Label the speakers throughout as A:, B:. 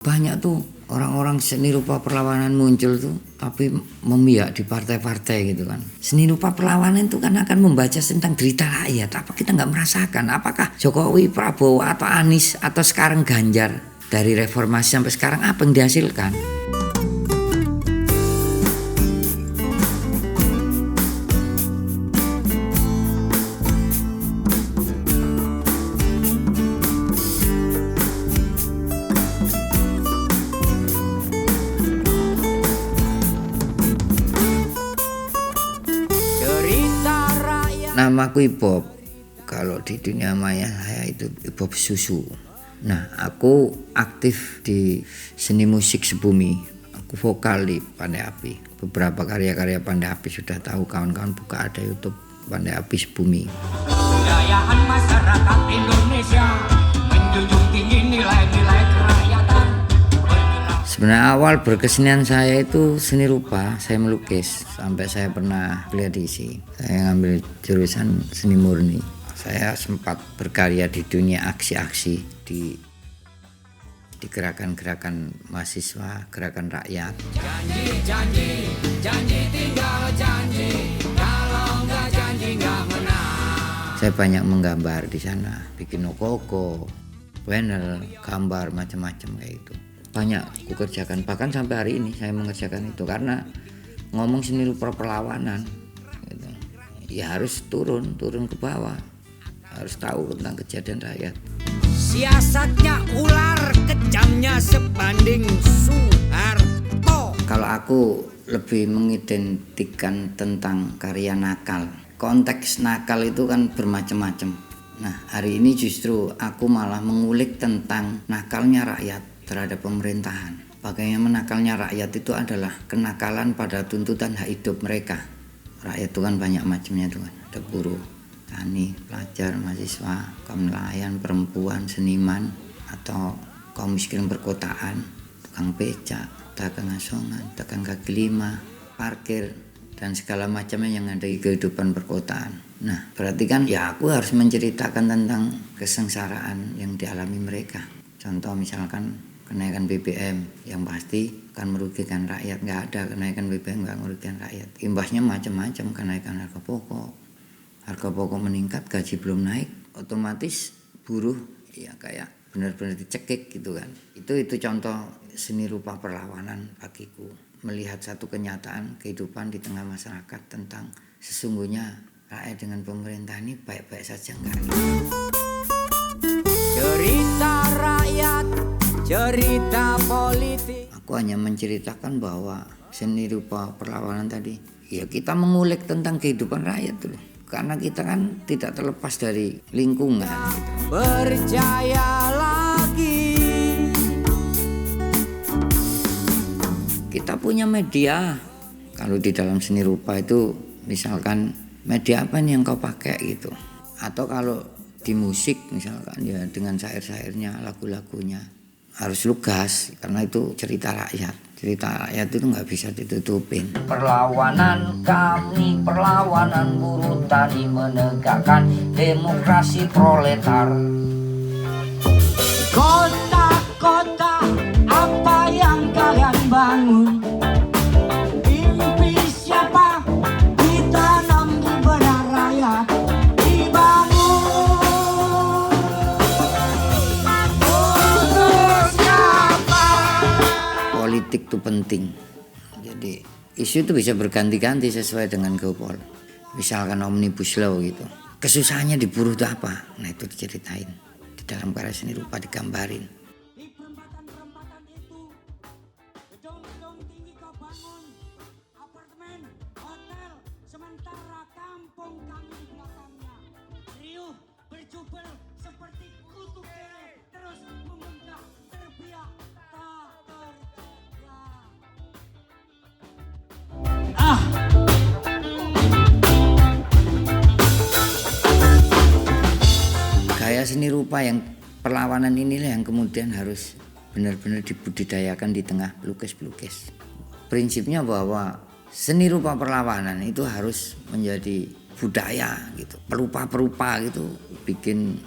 A: Banyak tuh orang-orang seni rupa perlawanan muncul tuh, tapi memihak di partai-partai gitu kan. Seni rupa perlawanan itu kan akan membaca tentang derita rakyat. Apa kita nggak merasakan? Apakah Jokowi, Prabowo, atau Anies, atau sekarang Ganjar dari reformasi sampai sekarang apa yang dihasilkan? Namaku Ibob. Kalau di dunia maya saya itu Ibob Susu. Nah, aku aktif di seni musik sebumi. Aku vokal di Pandai Api. Beberapa karya-karya Pandai Api sudah tahu, kawan-kawan buka ada YouTube Pandai Api Sebumi.
B: Kebudayaan masyarakat Indonesia menjunjung tinggi nilai-nilai kerakyatan.
A: Sebenarnya awal berkesenian saya itu seni rupa, saya melukis. Sampai saya pernah kuliah di ISI. Saya ngambil jurusan seni murni. Saya sempat berkarya di dunia aksi-aksi, di gerakan-gerakan mahasiswa, gerakan rakyat.
B: Janji, janji tinggal janji. Kalau nggak janji nggak menang.
A: Saya banyak menggambar di sana, bikin okoko, panel, gambar macam-macam kayak itu. Banyak aku kerjakan, bahkan sampai hari ini saya mengerjakan itu karena ngomong seni rupa perlawanan gitu. Ya harus turun ke bawah, harus tahu tentang kejadian rakyat.
B: Siasatnya ular, kejamnya sebanding Soeharto.
A: Kalau aku lebih mengidentikan tentang karya nakal, konteks nakal itu kan bermacam-macam. Nah, hari ini justru aku malah mengulik tentang nakalnya rakyat terhadap pemerintahan. Bagaimana nakalnya rakyat itu adalah kenakalan pada tuntutan hak hidup mereka. Rakyat itu kan banyak macamnya tuh kan. Ada buruh, tani, pelajar, mahasiswa, kaum nelayan, perempuan, seniman, atau kaum miskin perkotaan, tukang becak, dagang asongan, dagang kaki lima, parkir, dan segala macamnya yang ada di kehidupan perkotaan. Nah, berarti kan ya aku harus menceritakan tentang kesengsaraan yang dialami mereka. Contoh misalkan kenaikan BBM yang pasti akan merugikan rakyat. Nggak ada kenaikan BBM nggak merugikan rakyat. Imbasnya macam-macam, kenaikan harga pokok meningkat, gaji belum naik, otomatis buruh ya kayak benar-benar dicekik gitu kan. Itu contoh seni rupa perlawanan bagiku, melihat satu kenyataan kehidupan di tengah masyarakat tentang sesungguhnya rakyat dengan pemerintah ini baik-baik saja enggak.
B: Cerita rakyat, cerita politik.
A: Aku hanya menceritakan bahwa seni rupa perlawanan tadi, ya kita mengulik tentang kehidupan rakyat dulu. Karena kita kan tidak terlepas dari lingkungan. Gitu.
B: Percaya lagi.
A: Kita punya media. Kalau di dalam seni rupa itu, misalkan media apa nih yang kau pakai gitu. Atau kalau di musik misalkan ya dengan syair-syairnya, lagu-lagunya harus lugas karena itu cerita rakyat. Cerita rakyat itu nggak bisa ditutupin. Perlawanan kami, perlawanan buruh tani menegakkan demokrasi proletar.
B: Kota-kota apa yang kalian bangun? Mimpi siapa ditanam di benak rakyat?
A: Politik itu penting. Jadi isu itu bisa berganti-ganti sesuai dengan geopol. Misalkan omnibus law gitu. Kesusahannya di buruh itu apa? Nah itu diceritain. Di dalam karya seni rupa digambarin.
B: Di perempatan-perempatan itu gedung-gedung tinggi kau bangun, apartemen, hotel, sementara kampung kami belakangnya riuh berjubel seperti kutu kere, terus membentang terbiak tak terjaga.
A: Gaya seni rupa yang perlawanan inilah yang kemudian harus benar-benar dibudidayakan di tengah pelukis-pelukis. Prinsipnya bahwa seni rupa perlawanan itu harus menjadi budaya gitu. Perupa-perupa gitu bikin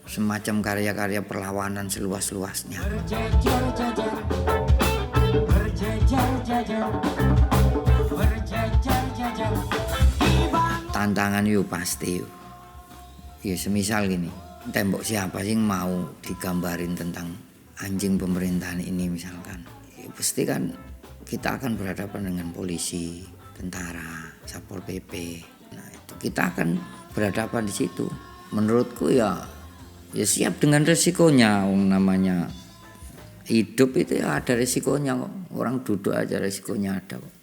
A: semacam karya-karya perlawanan seluas-luasnya.
B: Berjejer-jejer, berjejer-jejer, berjejer-jejer.
A: Tantangan yuk pasti yuk. Ya semisal gini, tembok siapa sih yang mau digambarin tentang anjing pemerintahan ini misalkan. Ya, pasti kan kita akan berhadapan dengan polisi, tentara, Satpol PP. Nah itu kita akan berhadapan di situ. Menurutku ya siap dengan resikonya. Namanya hidup itu ya ada resikonya kok. Orang duduk aja resikonya ada kok.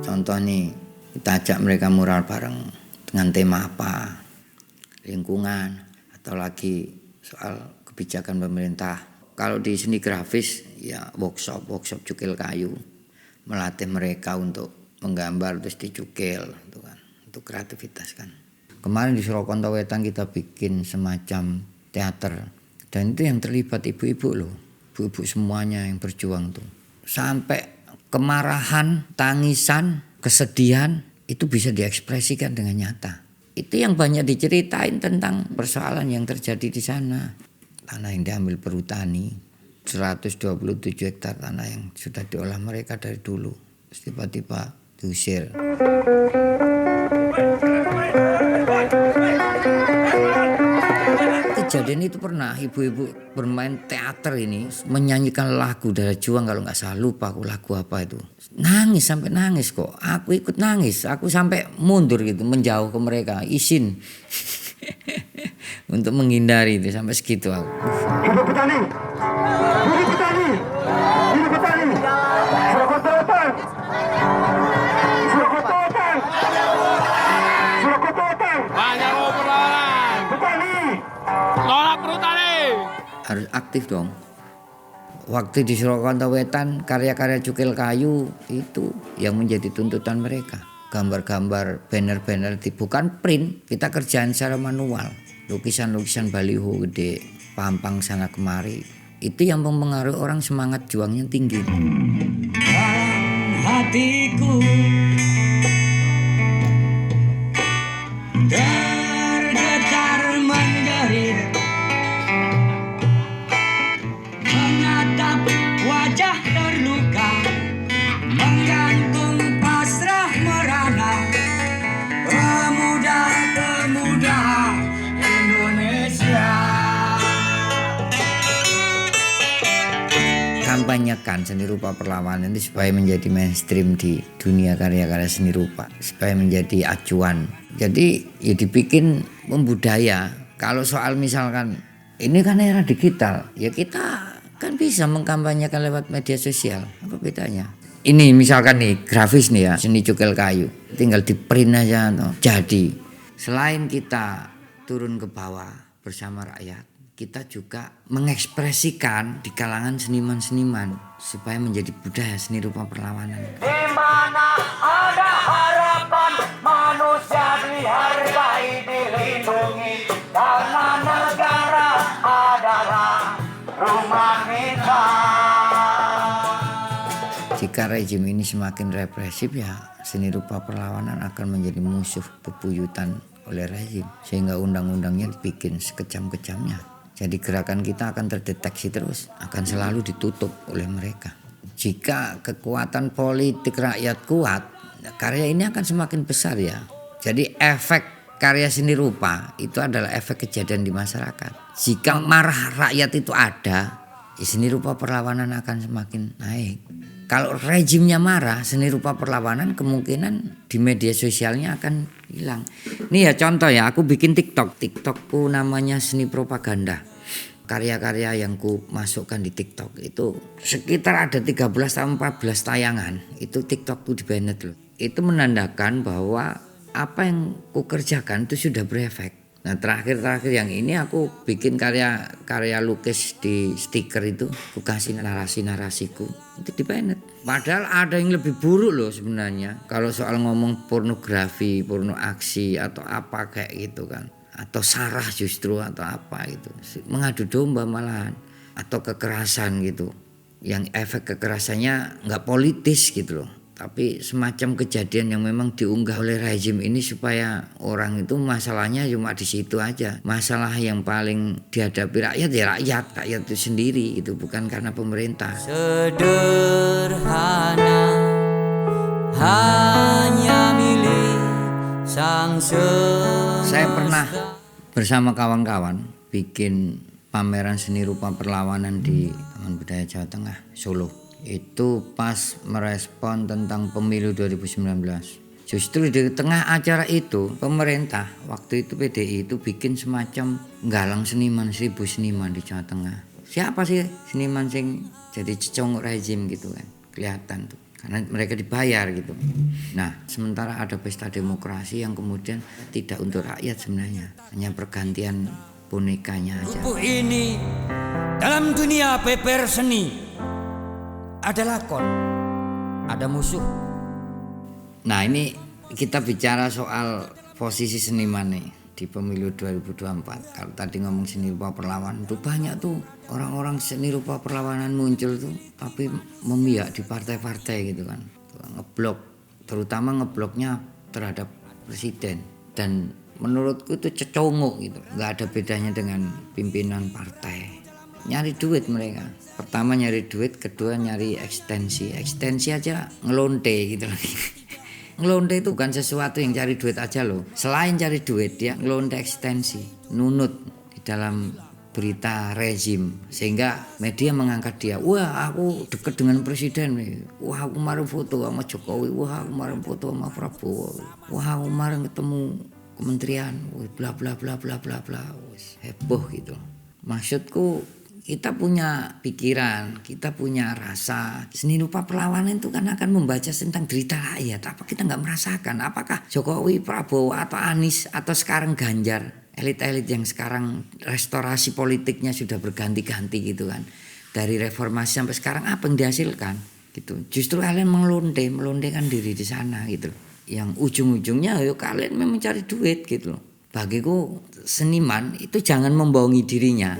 A: Contoh nih, kita ajak mereka mural bareng dengan tema apa, lingkungan, atau lagi soal kebijakan pemerintah. Kalau di seni grafis ya workshop cukil kayu, melatih mereka untuk menggambar terus dicukil, itu kan, untuk kreativitas kan. Kemarin di Surakarta Wetan kita bikin semacam teater, dan itu yang terlibat ibu-ibu loh, ibu-ibu semuanya yang berjuang tuh, sampai kemarahan, tangisan, kesedihan itu bisa diekspresikan dengan nyata. Itu yang banyak diceritain tentang persoalan yang terjadi di sana. Tanah yang diambil perhutani, 127 hektar tanah yang sudah diolah mereka dari dulu. Terus tiba-tiba diusir. Kejadian itu pernah ibu-ibu bermain teater ini menyanyikan lagu Darah Juang, kalau nggak salah, lupa aku lagu apa itu. Nangis sampai nangis kok. Aku ikut nangis. Aku sampai mundur gitu, menjauh ke mereka, izin untuk menghindari itu, sampai segitu aku.
C: Hidup petani, hidup petani, hidup petani. Surakarta Wetan, Surakarta Wetan, Surakarta Wetan.
D: Banyak perlawanan.
C: Petani.
D: Tolak perhutani.
A: Harus aktif dong. Waktu di Surakarta Wetan, karya-karya cukil kayu itu yang menjadi tuntutan mereka. Gambar-gambar, banner-banner, bukan print, kita kerjain secara manual. Lukisan-lukisan baliho gede, pampang sana kemari. Itu yang mempengaruhi orang semangat juangnya tinggi.
B: Hatiku tergetar menjerit, menatap wajah terluka, menggantung pasrah merana, pemuda-pemuda Indonesia.
A: Kampanyekan seni rupa perlawanan itu supaya menjadi mainstream di dunia karya-karya seni rupa, supaya menjadi acuan. Jadi ya dibikin membudaya. Kalau soal misalkan ini kan era digital, ya kita kan bisa mengkampanyekan lewat media sosial. Apa bedanya? Ini misalkan nih grafis nih ya, seni cukil kayu, tinggal di print aja toh. Jadi selain kita turun ke bawah bersama rakyat, kita juga mengekspresikan di kalangan seniman-seniman supaya menjadi budaya seni rupa perlawanan.
B: Di mana ada harapan manusia dihargai, dilindungi, karena negara adalah rumah kita.
A: Jika rejim ini semakin represif, ya seni rupa perlawanan akan menjadi musuh bebuyutan oleh rezim, sehingga undang-undangnya dibikin sekejam-kejamnya. Jadi gerakan kita akan terdeteksi terus, akan selalu ditutup oleh mereka. Jika kekuatan politik rakyat kuat, karya ini akan semakin besar ya. Jadi efek karya seni rupa itu adalah efek kejadian di masyarakat. Jika marah rakyat itu ada, ya seni rupa perlawanan akan semakin naik. Kalau rejimnya marah, seni rupa perlawanan kemungkinan di media sosialnya akan hilang. Nih ya contoh ya, aku bikin TikTokku namanya seni propaganda. Karya-karya yang ku masukkan di TikTok itu sekitar ada 13 atau 14 tayangan. Itu TikTokku di banned loh. Itu menandakan bahwa apa yang ku kerjakan itu sudah berefek. Nah terakhir yang ini aku bikin karya lukis di stiker itu, aku kasih narasi-narasiku itu di banned. Padahal ada yang lebih buruk loh sebenarnya. Kalau soal ngomong pornografi, porno aksi atau apa kayak gitu kan, atau sarah justru atau apa gitu, mengadu domba malahan, atau kekerasan gitu. yang efek kekerasannya nggak politis gitu loh, tapi semacam kejadian yang memang diunggah oleh rezim ini supaya orang itu masalahnya cuma di situ aja. Masalah yang paling dihadapi rakyat ya rakyat itu sendiri, itu bukan karena pemerintah.
E: Sederhana hanya milik sang semesta.
A: Saya pernah bersama kawan-kawan bikin pameran seni rupa perlawanan di Taman Budaya Jawa Tengah, Solo. Itu pas merespon tentang pemilu 2019. Justru di tengah acara itu pemerintah waktu itu PDI itu bikin semacam galang seniman, 1000 seniman di Jawa Tengah. Siapa sih seniman sing jadi cecongok rezim gitu kan, kelihatan tuh. Karena mereka dibayar gitu. Nah, sementara ada pesta demokrasi yang kemudian tidak untuk rakyat sebenarnya, hanya pergantian bonekanya aja.
E: Tubuh ini dalam dunia beber seni ada lakon, ada musuh.
A: Nah, ini kita bicara soal posisi seniman nih di pemilu 2024. Kalau tadi ngomong seni rupa perlawanan, tuh banyak tuh orang-orang seni rupa perlawanan muncul tuh, tapi memihak di partai-partai gitu kan, ngeblok, terutama ngebloknya terhadap presiden. Dan menurutku itu cecongok gitu, nggak ada bedanya dengan pimpinan partai. Nyari duit mereka. Pertama nyari duit, kedua nyari ekstensi aja ngelonte gitu lagi. Ngelonte itu bukan sesuatu yang cari duit aja loh. Selain cari duit, dia ngelonte ekstensi, nunut di dalam berita rezim, sehingga media mengangkat dia. Wah, aku dekat dengan presiden nih. Wah, aku kemarin foto sama Jokowi. Wah, aku kemarin foto sama Prabowo. Wah, aku kemarin ketemu kementerian. Bla bla bla bla bla bla. Heboh gitu. Maksudku, kita punya pikiran, kita punya rasa. Seni rupa perlawanan itu kan akan membaca tentang derita rakyat. Apa kita nggak merasakan? Apakah Jokowi, Prabowo, atau Anies, atau sekarang Ganjar, elit-elit yang sekarang restorasi politiknya sudah berganti-ganti gitu kan, dari reformasi sampai sekarang apa yang dihasilkan gitu? Justru kalian melondekan diri di sana gitu, yang ujung-ujungnya ayo kalian memang cari duit gitu loh. Bagiku seniman itu jangan membohongi dirinya.